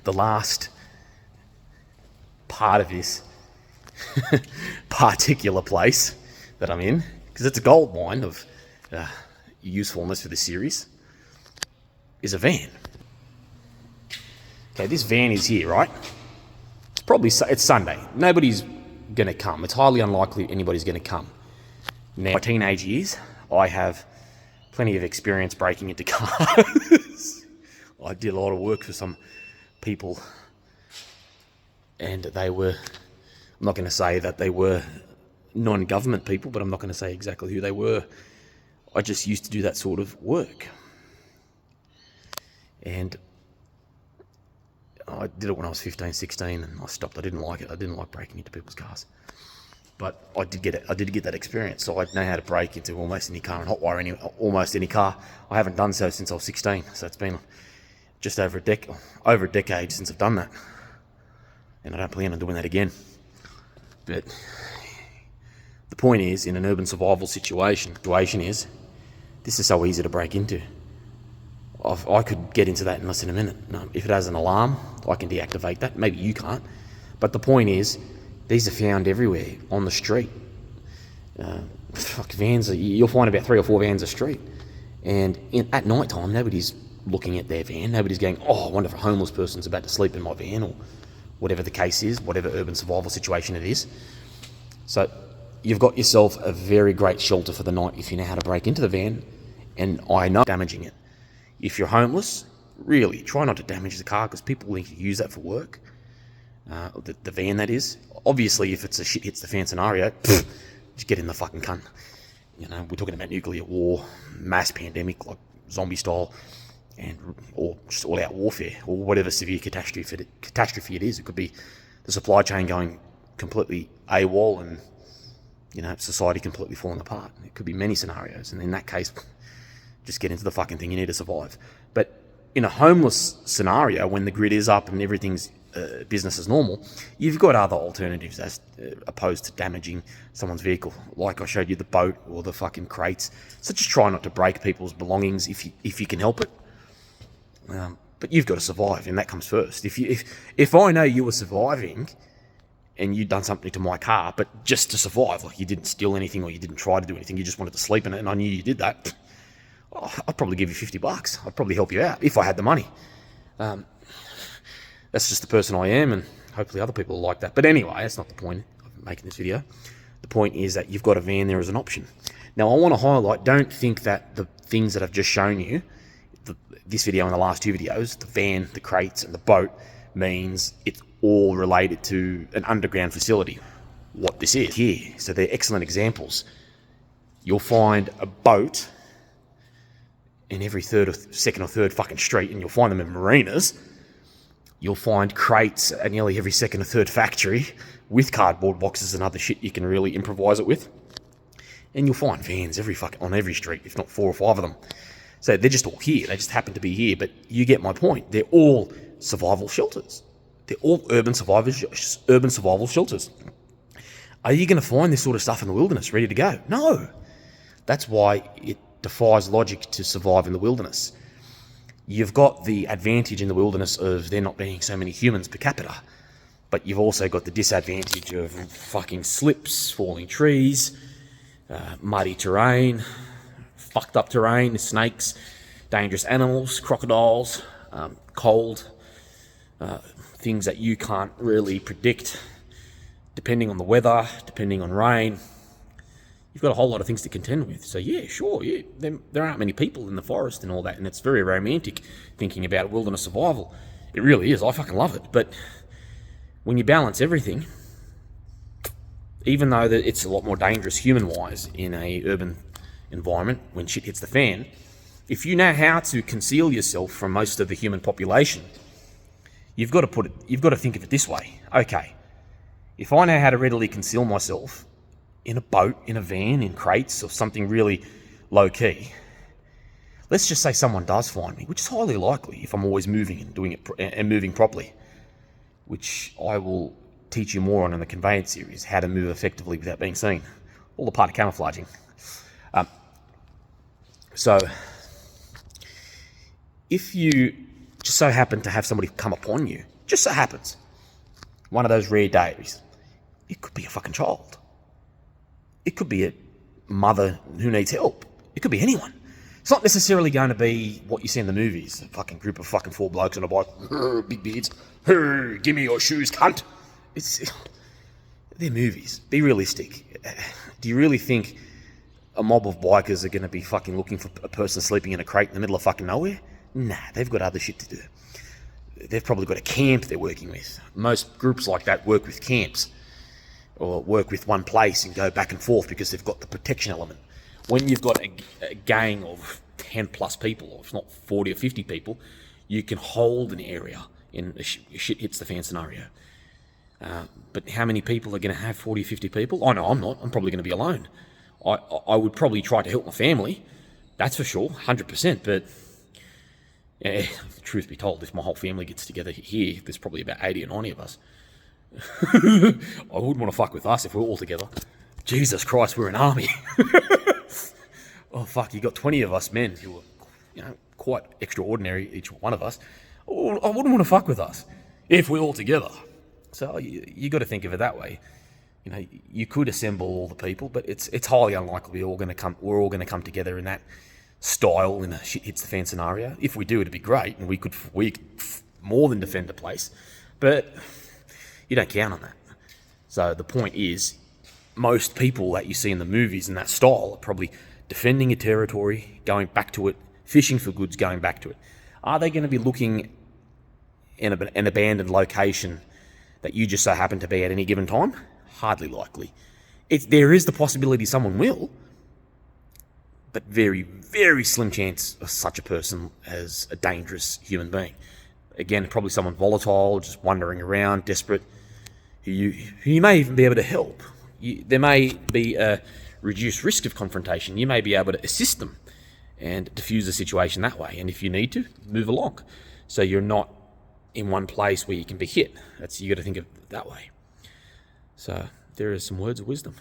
the last part of this particular place that I'm in, because it's a gold mine of usefulness for this series, is a van. Okay, this van is here, right? It's Sunday. Nobody's going to come. It's highly unlikely anybody's going to come. Now, in my teenage years, I have plenty of experience breaking into cars. I did a lot of work for some people, and they were, I'm not going to say that they were non-government people, but I'm not going to say exactly who they were. I just used to do that sort of work. And I did it when I was 15, 16, and I stopped. I didn't like it. I didn't like breaking into people's cars. But I did get it. I did get that experience, so I know how to break into almost any car and hotwire almost any car. I haven't done so since I was 16, so it's been just over a decade since I've done that, and I don't plan on doing that again. But the point is, in an urban survival situation is this is so easy to break into. I could get into that in less than a minute. If it has an alarm, I can deactivate that. Maybe you can't. But the point is, these are found everywhere on the street. Vans, you'll find about 3 or 4 vans a street. And at night time, nobody's looking at their van. Nobody's going, oh, I wonder if a homeless person's about to sleep in my van, or whatever the case is, whatever urban survival situation it is. So you've got yourself a very great shelter for the night if you know how to break into the van. And I know damaging it. If you're homeless, really, try not to damage the car, because people need to use that for work. The van, that is. Obviously, if it's a shit hits the fan scenario, just get in the fucking cunt. You know, we're talking about nuclear war, mass pandemic, like zombie style, or just all-out warfare, or whatever severe catastrophe it is. It could be the supply chain going completely AWOL and, you know, society completely falling apart. It could be many scenarios, and in that case, just get into the fucking thing. You need to survive. But in a homeless scenario, when the grid is up and everything's business as normal, you've got other alternatives as opposed to damaging someone's vehicle. Like I showed you, the boat or the fucking crates. So just try not to break people's belongings if you can help it. But you've got to survive, and that comes first. If I know you were surviving and you'd done something to my car, but just to survive, like you didn't steal anything or you didn't try to do anything, you just wanted to sleep in it, and I knew you did that, I'd probably give you $50. I'd probably help you out if I had the money. That's just the person I am, and hopefully other people are like that. But anyway, that's not the point of making this video. The point is that you've got a van there as an option. Now, I want to highlight, don't think that the things that I've just shown you, this video and the last 2 videos, the van, the crates, and the boat, means it's all related to an underground facility. What this is here. So they're excellent examples. You'll find a boat in every second or third fucking street, and you'll find them in marinas. You'll find crates at nearly every second or third factory with cardboard boxes and other shit you can really improvise it with. And you'll find vans on every street, if not 4 or 5 of them. So they're just all here. They just happen to be here, but you get my point. They're all survival shelters. They're all urban survival shelters. Are you going to find this sort of stuff in the wilderness ready to go? No. That's why it defies logic to survive in the wilderness. You've got the advantage in the wilderness of there not being so many humans per capita, but you've also got the disadvantage of fucking slips, falling trees, muddy terrain, fucked up terrain, snakes, dangerous animals, crocodiles, cold, things that you can't really predict, depending on the weather, depending on rain. You've got a whole lot of things to contend with. So yeah, sure, yeah, there aren't many people in the forest and all that, and it's very romantic thinking about wilderness survival. It really is. I fucking love it. But when you balance everything, even though that it's a lot more dangerous human-wise in a urban environment when shit hits the fan, if you know how to conceal yourself from most of the human population, you've got to think of it this way. Okay, if I know how to readily conceal myself in a boat, in a van, in crates, or something really low-key, let's just say someone does find me, which is highly likely if I'm always moving and doing it and moving properly, which I will teach you more on in the Conveyance series, how to move effectively without being seen. All the part of camouflaging. So, if you just so happen to have somebody come upon you, just so happens, one of those rare days, it could be a fucking child. It could be a mother who needs help. It could be anyone. It's not necessarily going to be what you see in the movies, a fucking group of fucking 4 blokes on a bike, big beards, give me your shoes, cunt. They're movies. Be realistic. Do you really think a mob of bikers are going to be fucking looking for a person sleeping in a crate in the middle of fucking nowhere? Nah, they've got other shit to do. They've probably got a camp they're working with. Most groups like that work with camps, or work with one place and go back and forth because they've got the protection element. When you've got a gang of 10 plus people, or if not 40 or 50 people, you can hold an area in a shit hits the fan scenario. But how many people are going to have 40 or 50 people? Oh no, I'm not. I'm probably going to be alone. I would probably try to help my family, that's for sure, 100%. But yeah, truth be told, if my whole family gets together here, there's probably about 80 or 90 of us. I wouldn't want to fuck with us if we're all together. Jesus Christ, we're an army. Oh fuck, you got 20 of us men who are, quite extraordinary, each one of us. Oh, I wouldn't want to fuck with us if we're all together. So you got to think of it that way. You could assemble all the people, but it's highly unlikely we're all going to come together in that style in a shit hits the fan scenario. If we do, it'd be great, and we could more than defend the place. But you don't count on that. So the point is, most people that you see in the movies in that style are probably defending a territory, going back to it, fishing for goods, going back to it. Are they going to be looking in an abandoned location that you just so happen to be at any given time? Hardly likely. There is the possibility someone will, but very, very slim chance of such a person as a dangerous human being. Again, probably someone volatile, just wandering around, desperate, who you may even be able to help. There may be a reduced risk of confrontation. You may be able to assist them and diffuse the situation that way. And if you need to, move along. So you're not in one place where you can be hit. You got to think of it that way. So there are some words of wisdom.